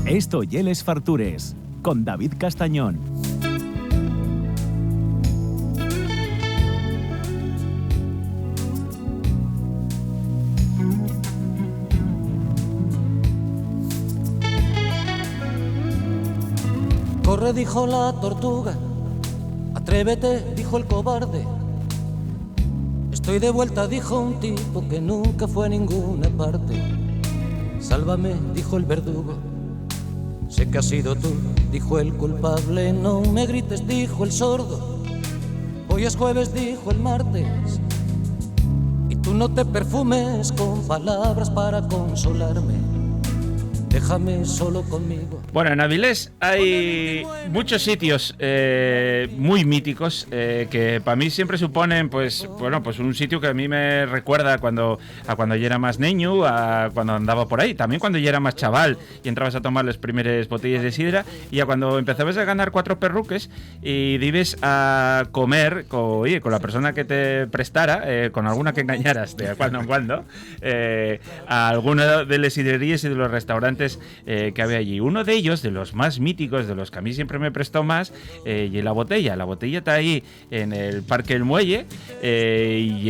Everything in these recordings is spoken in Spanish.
Esto y Les Fartures, con David Castañón. Corre, dijo la tortuga, atrévete, dijo el cobarde. Estoy de vuelta, dijo un tipo que nunca fue a ninguna parte. Sálvame, dijo el verdugo, sé que has sido tú, dijo el culpable. No me grites, dijo el sordo, hoy es jueves, dijo el martes. Y tú no te perfumes con palabras para consolarme, déjame solo conmigo. Bueno, en Avilés hay muchos sitios muy míticos que para mí siempre suponen, pues un sitio que a mí me recuerda a cuando yo era más niño, a cuando andaba por ahí, también cuando yo era más chaval y entrabas a tomar las primeras botellas de sidra, y a cuando empezabas a ganar 4 perruques y ibas a comer con la persona que te prestara, con alguna que engañaras de cuando en cuando, a alguna de las sidrerías y de los restaurantes que había allí. Uno de ellos, de los más míticos, de los que a mí siempre me prestó más, y la botella está ahí en el Parque del Muelle, y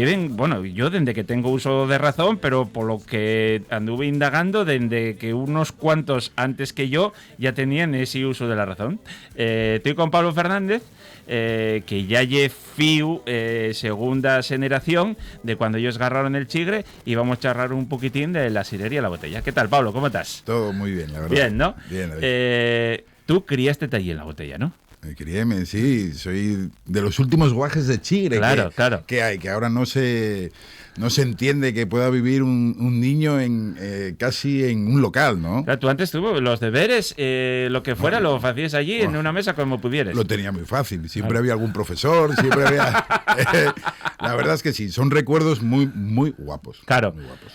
yo desde que tengo uso de razón, pero por lo que anduve indagando, desde que unos cuantos antes que yo ya tenían ese uso de la razón. Estoy con Pablo Fernández, que ya lle fiu segunda generación de cuando ellos agarraron el chigre, y vamos a charlar un poquitín de la sidrería La Botella. ¿Qué tal, Pablo? ¿Cómo estás? Todo muy bien, la verdad. Bien, ¿no? Bien, Tú criaste allí en La Botella, ¿no? Criéme, sí, soy de los últimos guajes de chigre claro. que hay, que ahora no se entiende que pueda vivir un niño casi en un local, ¿no? Claro, tú antes los deberes, lo que fuera, lo hacías allí en una mesa como pudieras. Lo tenía muy fácil, siempre había algún profesor, siempre había... La verdad es que sí, son recuerdos muy, muy guapos. Claro. Muy guapos.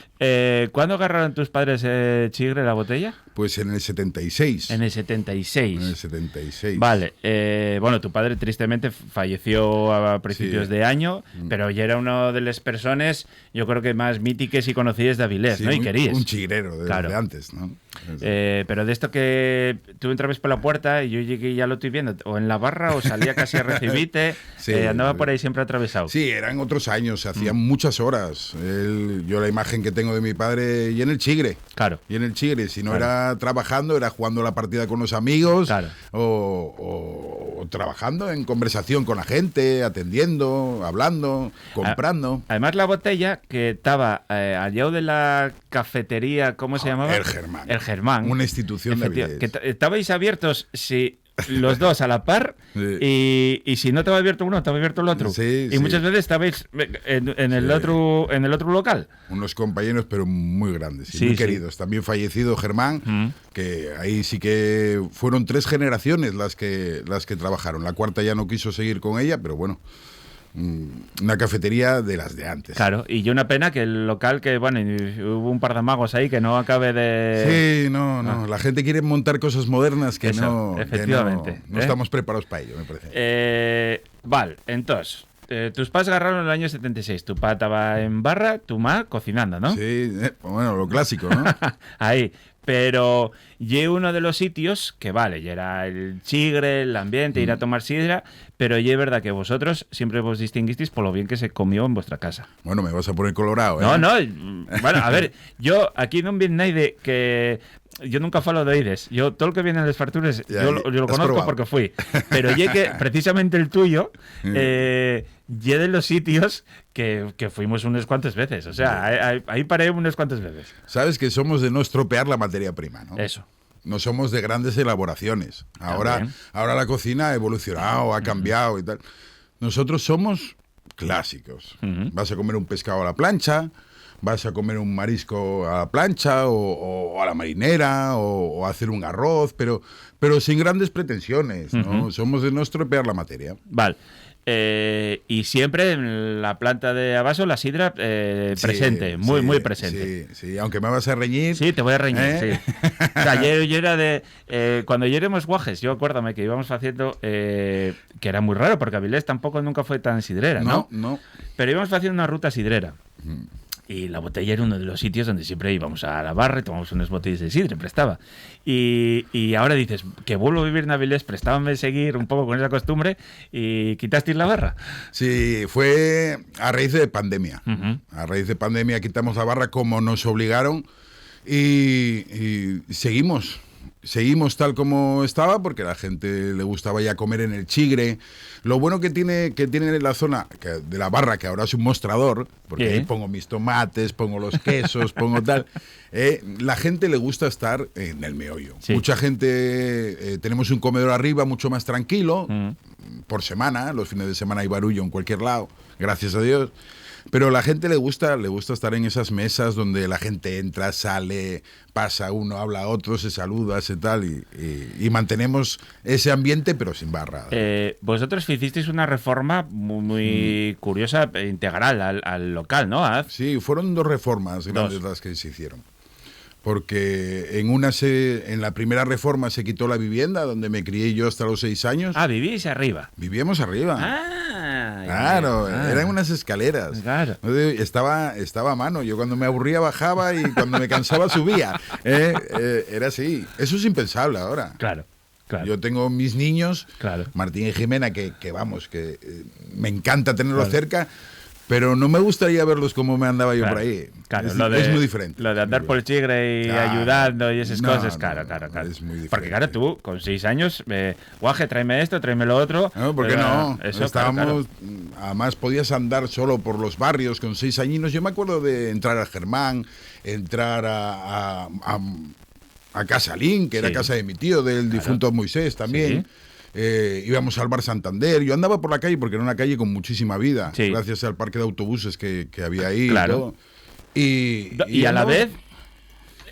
¿Cuándo agarraron tus padres chigre La Botella? Pues en el 76. En el 76. En el 76. Vale. Tu padre tristemente falleció a principios de año, pero ya era una de las personas, yo creo que más míticas y conocidas de Avilés, sí, ¿no? Y querías. Un chigrero de antes, ¿no? Pero de esto que tú entrabas por la puerta y yo llegué y ya lo estoy viendo, o en la barra o salía casi a recibirte, sí, andaba por ahí siempre atravesado. Sí, eran otros años, se hacían muchas horas. Yo la imagen que tengo de mi padre y en el chigre. Claro. Y en el chigre, si no era trabajando, era jugando la partida con los amigos, claro, o trabajando en conversación con la gente, atendiendo, hablando, comprando. Además, La Botella, que estaba al lado de la cafetería, ¿cómo se llamaba? El Germán. El Germán. Una institución de Avilés. Que estabais abiertos, sí, los dos a la par, sí. y si no estaba abierto uno, estaba abierto el otro. Sí, y muchas veces estabais en el otro local. Unos compañeros, pero muy grandes y muy queridos. También fallecido Germán, que ahí sí que fueron 3 generaciones las que trabajaron. La cuarta ya no quiso seguir con ella, pero bueno, una cafetería de las de antes. Claro, y yo una pena que el local, que hubo un par de magos ahí que no acabe de... Sí, no, la gente quiere montar cosas modernas que eso, efectivamente, no estamos preparados para ello, me parece. Vale, entonces, tus padres agarraron en el año 76, tu papá estaba en barra, tu mamá cocinando, ¿no? Sí, bueno, lo clásico, ¿no? Ahí. Pero lle uno de los sitios que vale, ya era el chigre, el ambiente, ir a tomar sidra, pero lle es verdad que vosotros siempre vos distinguisteis por lo bien que se comió en vuestra casa. Bueno, me vas a poner colorado, ¿eh? No, bueno, a ver, yo aquí no viene nadie que... Yo nunca falo de oídes. Yo todo lo que viene en Les Fartures, yo lo conozco probado, porque fui. Pero lle que precisamente el tuyo, lle de los sitios que fuimos unas cuantas veces. O sea, ahí paré unas cuantas veces. Sabes que somos de no estropear la materia prima, ¿no? Eso. No somos de grandes elaboraciones. Ahora la cocina ha evolucionado, ha cambiado y tal. Nosotros somos clásicos. Vas a comer un pescado a la plancha, vas a comer un marisco a la plancha o a la marinera o a hacer un arroz, pero sin grandes pretensiones, ¿no? Somos de no estropear la materia. Vale. Y siempre en la planta de Abaso la sidra presente, muy presente. Sí, aunque me vas a reñir. Sí, te voy a reñir, sí. O sea, yo era de... cuando yo éramos guajes, yo acuérdame que íbamos haciendo... que era muy raro, porque Avilés tampoco nunca fue tan sidrera, ¿no? No. Pero íbamos haciendo una ruta sidrera. Y la botella era uno de los sitios donde siempre íbamos a la barra y tomamos unas botellas de sidra, prestaba. Y ahora dices, que vuelvo a vivir en Avilés, prestábame seguir un poco con esa costumbre y quitasteis la barra. Sí, fue a raíz de pandemia. A raíz de pandemia quitamos la barra como nos obligaron y seguimos tal como estaba porque a la gente le gustaba ya comer en el Chigre. Lo bueno que tiene la zona de la barra, que ahora es un mostrador, porque ahí pongo mis tomates, pongo los quesos, pongo tal. La gente le gusta estar en el meollo. Sí. Mucha gente, tenemos un comedor arriba mucho más tranquilo, por semana, los fines de semana hay barullo en cualquier lado, gracias a Dios. Pero la gente le gusta estar en esas mesas donde la gente entra, sale, pasa uno, habla a otro, se saluda, se tal, y mantenemos ese ambiente, pero sin barra. Vosotros hicisteis una reforma muy curiosa, integral al local, ¿no? Sí, fueron 2 reformas grandes las que se hicieron. Porque en la primera reforma se quitó la vivienda donde me crié yo hasta los 6 años. Ah, vivís arriba. Vivíamos arriba. Claro, eran unas escaleras. Claro. Estaba a mano. Yo cuando me aburría bajaba y cuando me cansaba subía. Era así. Eso es impensable ahora. Claro. Yo tengo mis niños, Martín y Jimena, que me encanta tenerlos cerca. Pero no me gustaría verlos como me andaba yo por ahí. Claro, es muy diferente. Lo de andar por el Chigre y ayudando y esas cosas, claro. Es muy diferente. Porque claro, tú con 6 años, guaje, tráeme esto, tráeme lo otro. No, ¿por qué no? Estábamos, además podías andar solo por los barrios con 6 añinos. Yo me acuerdo de entrar a Germán, entrar a Casalín, que era casa de mi tío, del difunto Moisés también. Sí. Íbamos al Bar Santander. Yo andaba por la calle porque era una calle con muchísima vida, gracias al parque de autobuses que había ahí. Claro. Y a la vez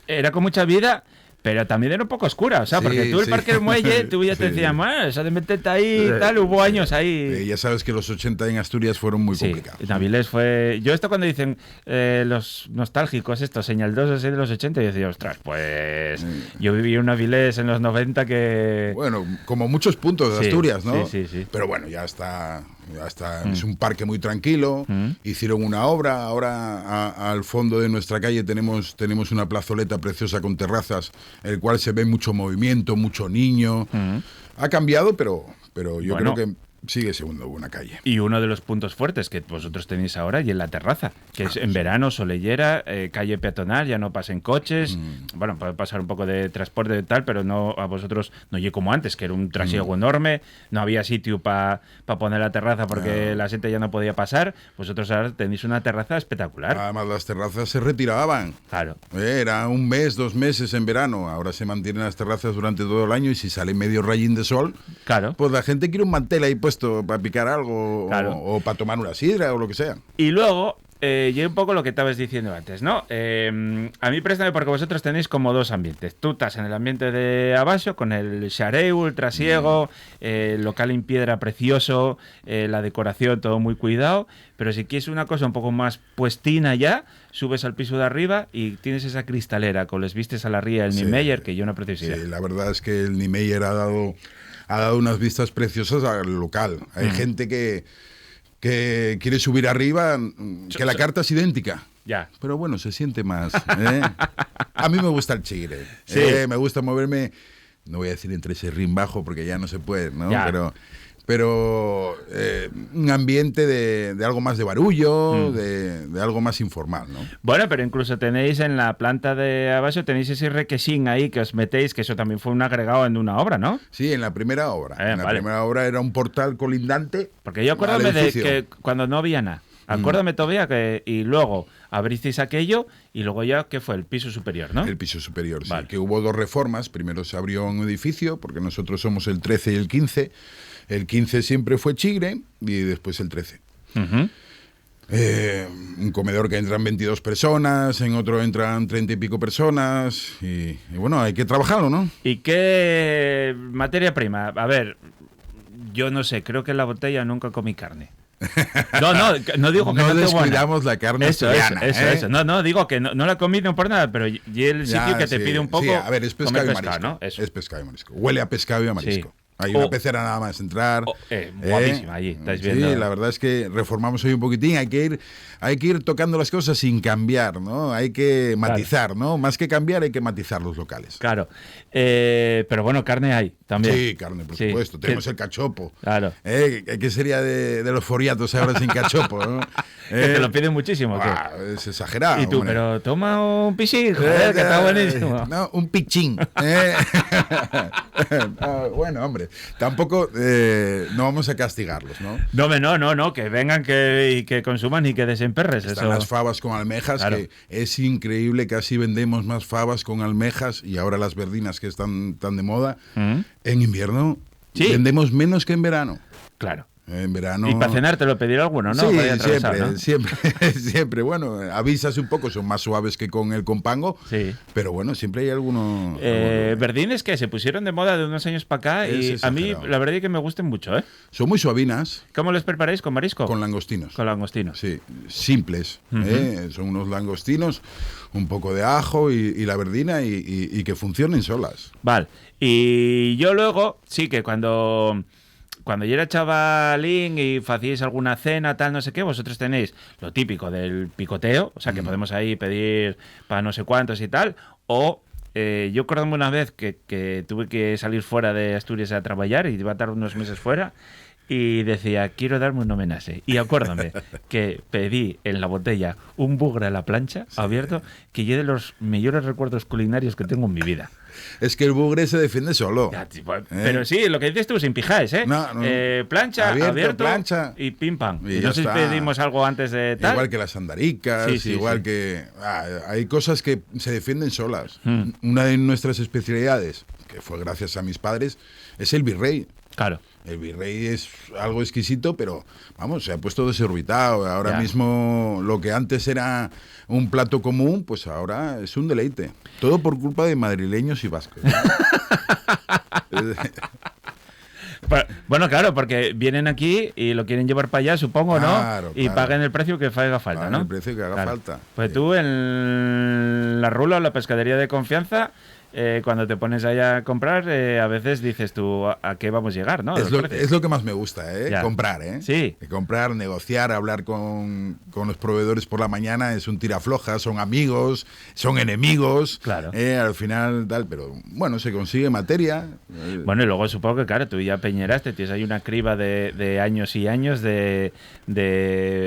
era con mucha vida, pero también era un poco oscura, o sea, porque tú el Parque del Muelle, tú ya te decías, eso de meterte ahí y tal, hubo años ahí. Ya sabes que los 80 en Asturias fueron muy complicados. En Avilés fue... Yo esto cuando dicen los nostálgicos, estos, señal 2 así de los 80, yo decía, ostras, pues yo viví en Avilés en los 90 que... Bueno, como muchos puntos de Asturias, ¿no? Sí. Pero bueno, ya está, es un parque muy tranquilo. Hicieron una obra, ahora al fondo de nuestra calle tenemos una plazoleta preciosa con terrazas, en el cual se ve mucho movimiento, mucho niño. Ha cambiado, pero yo creo que sigue siendo una calle. Y uno de los puntos fuertes que vosotros tenéis ahora y en la terraza, que es en verano, solellera, calle peatonal, ya no pasen coches, bueno, puede pasar un poco de transporte y tal, pero no a vosotros no llegue como antes, que era un trasiego enorme, no había sitio para poner la terraza porque la gente ya no podía pasar. Vosotros ahora tenéis una terraza espectacular. Además las terrazas se retiraban. Claro. Era 1 mes, 2 meses en verano, ahora se mantienen las terrazas durante todo el año y si sale medio rayín de sol, pues la gente quiere un mantel ahí puesto para picar algo o para tomar una sidra o lo que sea. Y luego llega un poco lo que estabas diciendo antes, ¿no? A mí préstame porque vosotros tenéis como 2 ambientes. Tú estás en el ambiente de abajo con el xareu, el trasiego, el local en piedra precioso, la decoración, todo muy cuidado, pero si quieres una cosa un poco más puestina ya, subes al piso de arriba y tienes esa cristalera con les vistes a la ría del Niemeyer, que yo no preciso. Sí, la verdad es que el Niemeyer ha dado unas vistas preciosas al local. Hay gente que quiere subir arriba, que la carta es idéntica. Ya. Pero bueno, se siente más. A mí me gusta el Chigre. Me gusta moverme, no voy a decir entre ese rin bajo porque ya no se puede, ¿no? Pero un ambiente de algo más de barullo, de algo más informal, ¿no? Bueno, pero incluso tenéis en la planta de abajo, tenéis ese requesín ahí que os metéis, que eso también fue un agregado en una obra, ¿no? Sí, en la primera obra. Primera obra era un portal colindante. Porque yo acuérdame de que cuando no había nada, acuérdame todavía y luego abristeis aquello y luego ya, ¿qué fue? El piso superior, ¿no? El piso superior, sí. Que hubo 2 reformas. Primero se abrió un edificio, porque nosotros somos el 13 y el 15. El 15 siempre fue Chigre y después el 13. Un comedor que entran 22 personas, en otro entran 30 y pico personas y bueno, hay que trabajarlo, ¿no? ¿Y qué materia prima? A ver, yo no sé, creo que en la botella nunca comí carne. No digo que no descuidamos la carne asturiana. Eso. No, digo que no la comí no por nada, pero y el sitio que te pide un poco. Sí, a ver, es pescado y marisco. ¿No? Es pescado y marisco. Huele a pescado y a marisco. Hay una pecera nada más entrar. Guapísima allí, estáis viendo. Sí, la verdad es que reformamos hoy un poquitín. Hay que ir tocando las cosas sin cambiar, ¿no? Hay que matizar, ¿no? Más que cambiar, hay que matizar los locales. Claro. Pero bueno, carne hay también. Sí, carne, por supuesto. Tenemos el cachopo. Claro. ¿Qué sería de los foriatos ahora sin cachopo, ¿no? Que te lo piden muchísimo. Es exagerado. Y tú, hombre. pero toma un pichín, joder, que está buenísimo. No, un pichín. Bueno, hombre, tampoco no vamos a castigarlos, ¿no? No, que vengan y que consuman y que desemperres. Están las fabas con almejas, claro. Que es increíble, casi vendemos más fabas con almejas y ahora las verdinas que están tan de moda. En invierno vendemos menos que en verano. Claro. En verano. Y para cenar te lo pediré alguno, ¿no? Sí, siempre. Bueno, avisas un poco, son más suaves que con el compango. Sí. Pero bueno, siempre hay alguno. Verdines que se pusieron de moda de unos años para acá y a mí la verdad es que me gustan mucho, ¿eh? Son muy suavinas. ¿Cómo les preparáis? ¿Con marisco? Con langostinos. Con langostinos. Sí, simples. Son unos langostinos, un poco de ajo y la verdina y que funcionen solas. Vale. Y yo luego, sí que cuando yo era chavalín y hacíais alguna cena, tal, no sé qué, vosotros tenéis lo típico del picoteo, o sea, que podemos ahí pedir para no sé cuántos y tal, o yo acuerdo una vez que tuve que salir fuera de Asturias a trabajar y iba a tardar unos meses fuera y decía, quiero darme un homenaje. Y acuérdame que pedí en la botella un bugre a la plancha abierto, que yo de los mejores recuerdos culinarios que tengo en mi vida. Es que el bugre se defiende solo. Ya, pero sí, lo que dices tú, sin pijáis, ¿eh? No. Plancha, abierto plancha, y pim pam. Y no sé si pedimos algo antes de tal. Igual que las andaricas, igual que... hay cosas que se defienden solas. Una de nuestras especialidades, que fue gracias a mis padres, es el virrey. Claro. El virrey es algo exquisito, pero vamos, se ha puesto desorbitado. Ahora mismo lo que antes era un plato común, pues ahora es un deleite. Todo por culpa de madrileños y vascos. Bueno, claro, porque vienen aquí y lo quieren llevar para allá, supongo, ¿no? Y paguen el precio que haga falta, ¿no? El precio que haga falta. Pues tú en la rula o la pescadería de confianza, cuando te pones allá a comprar, a veces dices tú, ¿a qué vamos a llegar, no? Es lo que más me gusta, comprar, Sí. Comprar, negociar, hablar con los proveedores por la mañana, es un tirafloja, son amigos, son enemigos. Claro. Al final, tal, pero bueno, se consigue materia. Bueno, y luego supongo que, claro, tú ya peñeraste, tienes ahí una criba de años y años de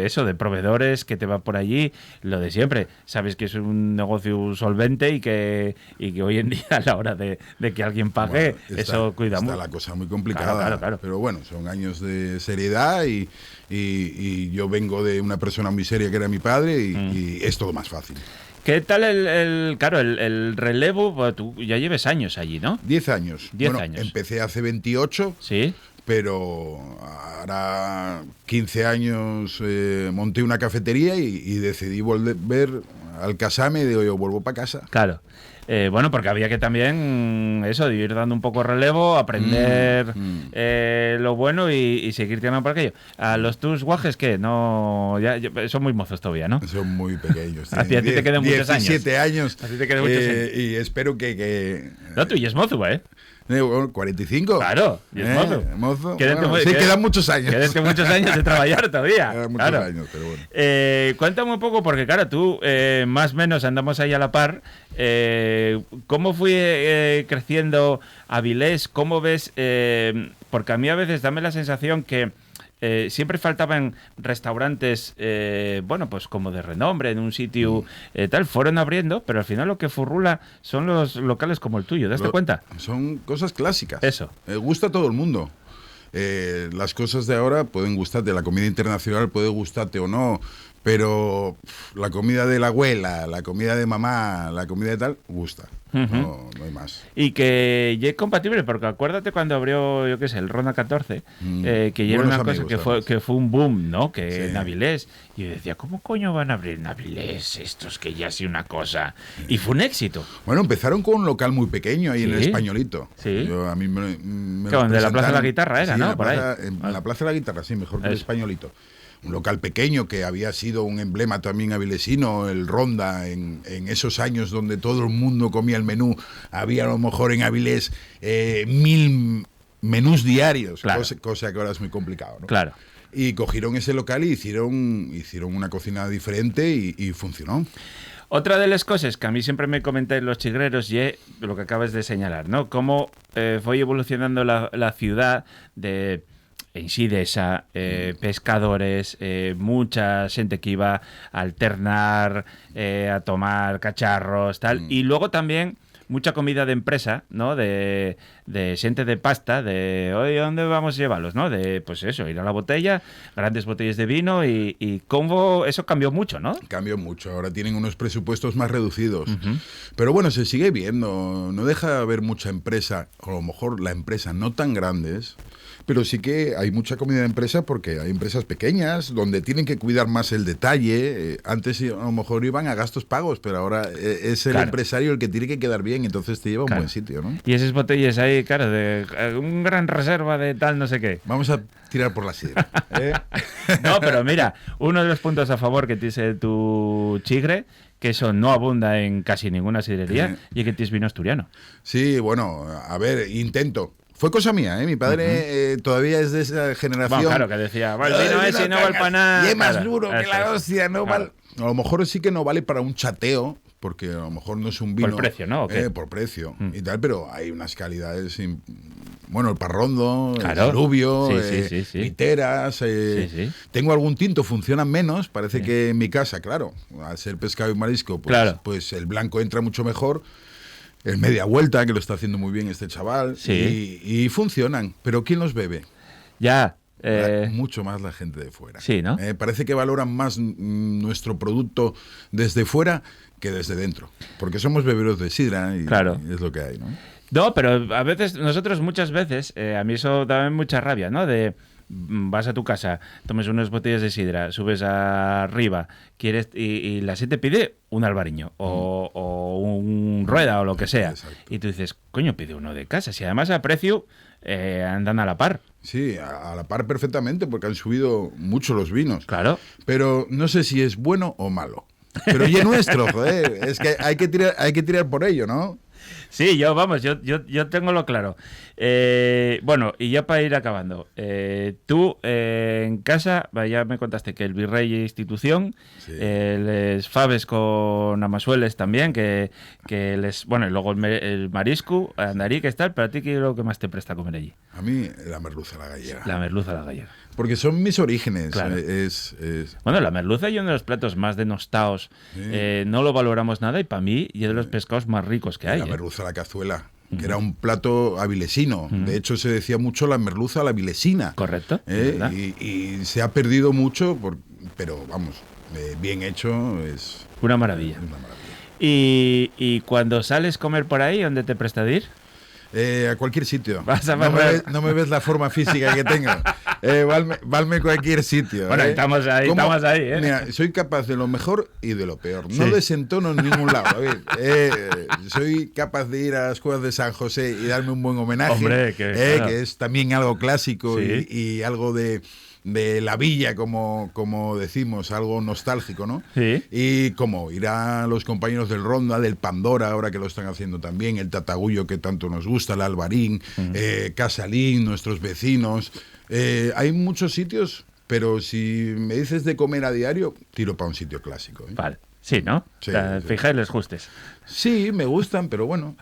eso, de proveedores que te va por allí, lo de siempre. Sabes que es un negocio solvente y que hoy en día a la hora de que alguien pague, eso cuidamos. Está la cosa muy complicada, claro. Pero bueno, son años de seriedad y yo vengo de una persona muy seria que era mi padre y es todo más fácil. ¿Qué tal el relevo? Bueno, tú ya lleves años allí, ¿no? 10 años. 10 años. Empecé hace 28. Sí. Pero ahora 15 años monté una cafetería y decidí volver al casarme y digo, yo vuelvo para casa. Claro. Bueno, porque había que también eso, de ir dando un poco relevo, aprender lo bueno y seguir tirando por aquello. ¿A los tus guajes qué? No, ya son muy mozos todavía, ¿no? Son muy pequeños. A ti te quedan muchos años. 17 años. A ti te quedan muchos años. Y espero que... No, tú y es mozo, ¿eh? 45. Claro, y es mozo. Quédate, quedan muchos años. Quédate muchos años de trabajar todavía. Quedan muchos años, pero bueno. Cuéntame un poco, porque claro, tú más o menos andamos ahí a la par. ¿Cómo fue creciendo Avilés? ¿Cómo ves? Porque a mí a veces dame la sensación que siempre faltaban restaurantes, bueno, pues como de renombre, en un sitio tal, fueron abriendo, pero al final lo que furrula son los locales como el tuyo, ¿te das cuenta? Son cosas clásicas. Eso. Gusta a todo el mundo. Las cosas de ahora pueden gustarte, la comida internacional puede gustarte o no, pero la comida de la abuela, la comida de mamá, la comida de tal, gusta. No hay más. Y que ya es compatible, porque acuérdate cuando abrió, yo qué sé, el Ronda 14, que ya era una cosa que fue un boom, ¿no? Que en Avilés. Y yo decía, ¿cómo coño van a abrir en Avilés estos que ya sí una cosa? Y fue un éxito. Bueno, empezaron con un local muy pequeño ahí en el Españolito. Sí. A mí me de la Plaza de la Guitarra era, sí, ¿no? Por ahí. En la Plaza de la Guitarra, sí, mejor que el Españolito. Un local pequeño que había sido un emblema también avilesino, el Ronda, en esos años donde todo el mundo comía el menú. Había a lo mejor en Avilés 1000 menús diarios, Claro. cosa que ahora es muy complicado, ¿no? Claro. Y cogieron ese local y hicieron una cocina diferente y funcionó. Otra de las cosas que a mí siempre me comentáis los chigreros y lo que acabas de señalar, ¿no? Cómo fue evolucionando la ciudad de en sí de esa pescadores, mucha gente que iba a alternar, a tomar cacharros, tal, y luego también mucha comida de empresa, ¿no? De gente de pasta, de, oye, ¿dónde vamos a llevarlos, no? De, pues eso, ir a la botella, grandes botellas de vino y cómo eso cambió mucho, ¿no? Cambió mucho, ahora tienen unos presupuestos más reducidos. Pero bueno, se sigue viendo, no deja de haber mucha empresa, o a lo mejor la empresa no tan grandes, pero sí que hay mucha comida de empresa porque hay empresas pequeñas donde tienen que cuidar más el detalle. Antes a lo mejor iban a gastos pagos, pero ahora es el empresario el que tiene que quedar bien, entonces te lleva a un buen sitio, ¿no? Y esas botellas ahí, claro, de un gran reserva de tal, no sé qué. Vamos a tirar por la sidra. No, pero mira, uno de los puntos a favor que tiene tu chigre, que eso no abunda en casi ninguna sidrería, y que tienes vino asturiano. Sí, bueno, a ver, intento. Fue cosa mía, ¿eh? Mi padre todavía es de esa generación. Bueno, claro, que decía, va, el vino ese no vale para nada. Y es más Claro, duro que eso la es. hostia, no vale. A lo mejor sí que no vale para un chateo, porque a lo mejor no es un vino. Por precio, ¿no? ¿O qué? Por precio y tal, pero hay unas calidades. Bueno, el Parrondo, Claro. el Rubio, Sí. Literas. Sí. Tengo algún tinto, funcionan menos. Parece que en mi casa, claro, al ser pescado y marisco, pues, Claro. pues el blanco entra mucho mejor. El media vuelta, que lo está haciendo muy bien este chaval. Sí. Y funcionan. Pero ¿quién los bebe? Ya. Mucho más la gente de fuera. Sí, ¿no? Parece que valoran más nuestro producto desde fuera que desde dentro. Porque somos beberos de sidra y, Claro. y es lo que hay, ¿no? No, pero a veces, muchas veces, a mí eso da mucha rabia, ¿no? De vas a tu casa, tomes unas botellas de sidra, subes arriba, quieres y la gente pide un albariño o un rueda o lo que sea. Exacto. Y tú dices, coño, pide uno de casa. Si además a precio andan a la par. Sí, a la par perfectamente, porque han subido mucho los vinos. Claro. Pero no sé si es bueno o malo. Pero y es nuestro, joder. Es que hay que tirar por ello, ¿no? Sí, yo tengo lo claro. Bueno, y ya para ir acabando, tú en casa, ya me contaste que el Virrey es institución, Sí. les faves con amasueles también, que les, bueno, y luego el marisco, andarí, que tal, pero a ti ¿qué es lo que más te presta a comer allí? A mí la merluza a la gallega. La merluza a la gallega. Porque son mis orígenes. Claro. Es Bueno, la merluza es uno de los platos más denostados, no lo valoramos nada y para mí es de los pescados más ricos que hay. la merluza a la cazuela, que era un plato avilesino. De hecho, se decía mucho la merluza a la avilesina. Correcto, es verdad. Y se ha perdido mucho, pero vamos, bien hecho es Una maravilla. una maravilla. Y cuando sales a comer por ahí, ¿dónde te presta de ir? A cualquier sitio. Vas a no, barrer. no me ves la forma física que tengo. Valme cualquier sitio. Bueno, estamos ahí, ¿Cómo? estamos ahí, ¿eh? Mira, soy capaz de lo mejor y de lo peor. No Sí. desentono en ningún lado. A ver, soy capaz de ir a las cuevas de San José y darme un buen homenaje. Hombre, claro. Que es también algo clásico Sí. y algo de la villa, como decimos, algo nostálgico, ¿no? Sí. Y como ir a los compañeros del Ronda, del Pandora, ahora que lo están haciendo también, el Tatagullo que tanto nos gusta, el Albarín, Casalín, nuestros vecinos. Hay muchos sitios, pero si me dices de comer a diario, tiro para un sitio clásico. ¿eh? Vale. Sí, ¿no? Sí, O sea, sí. fijáis les justes. Sí, me gustan, pero bueno.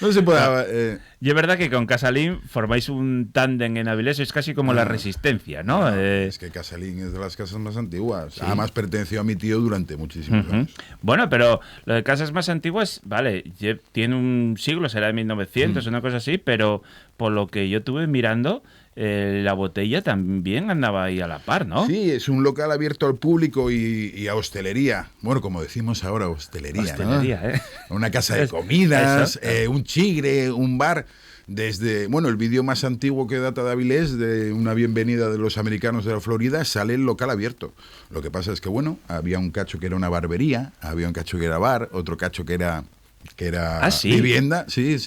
No se puede... Y es verdad que con Casalín formáis un tándem en Avilés, es casi como la resistencia, ¿no? Es que Casalín es de las casas más antiguas. Sí. Además, perteneció a mi tío durante muchísimos años. Bueno, pero lo de casas más antiguas, vale, tiene un siglo, será de 1900, una cosa así, pero por lo que yo estuve mirando, la botella también andaba ahí a la par, ¿no? Sí, es un local abierto al público y a hostelería. Bueno, como decimos ahora, hostelería, Hostelería, ¿no? ¿eh? Una casa de comidas, un chigre, un bar. Desde, bueno, el vídeo más antiguo que data de Avilés, de una bienvenida de los americanos de la Florida, sale el local abierto. Lo que pasa es que, bueno, había un cacho que era una barbería, había un cacho que era bar, otro cacho que era que era ¿Ah, sí? vivienda. Sí.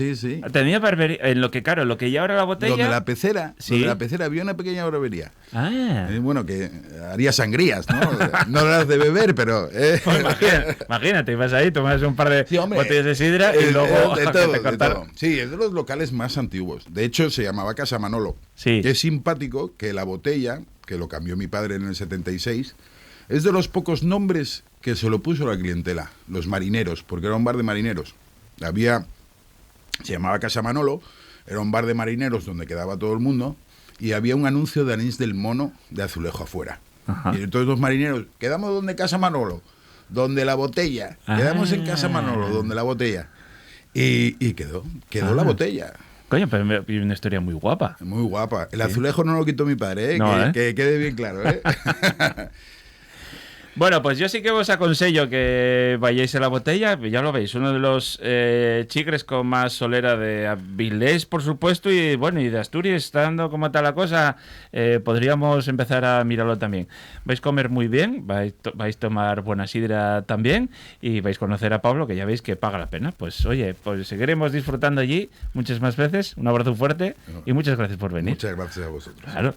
Tenía barbería, en lo que ya ahora la botella. Donde la pecera, Sí. donde la pecera había una pequeña barbería. Ah. Bueno, que haría sangrías, ¿no? No las de beber, pero... Pues imagínate, ibas ahí, tomas un par de Sí, hombre, botellas de sidra y luego de que todo, te de cortaron. todo. Sí, es de los locales más antiguos. De hecho, se llamaba Casa Manolo. Sí. Que es simpático que la botella, que lo cambió mi padre en el 76, es de los pocos nombres que se lo puso la clientela, los marineros, porque era un bar de marineros. Se llamaba Casa Manolo, era un bar de marineros donde quedaba todo el mundo, y había un anuncio de Anís del Mono de azulejo afuera. Ajá. Y entonces los marineros, ¿quedamos donde Casa Manolo? Donde la botella. Quedamos en Casa Manolo, donde la botella. Y quedó la botella. Coño, pero una historia muy guapa. Muy guapa. El azulejo no lo quitó mi padre, ¿eh? No, Que quede bien claro, ¿eh? Bueno, pues yo sí que os aconsello que vayáis a la botella, ya lo veis, uno de los chigres con más solera de Avilés, por supuesto, y bueno, y de Asturias, estando como está la cosa, podríamos empezar a mirarlo también. Vais a comer muy bien, vais a tomar buena sidra también, y vais a conocer a Pablo, que ya veis que paga la pena. Pues oye, pues seguiremos disfrutando allí muchas más veces. Un abrazo fuerte y muchas gracias por venir. Muchas gracias a vosotros. Claro.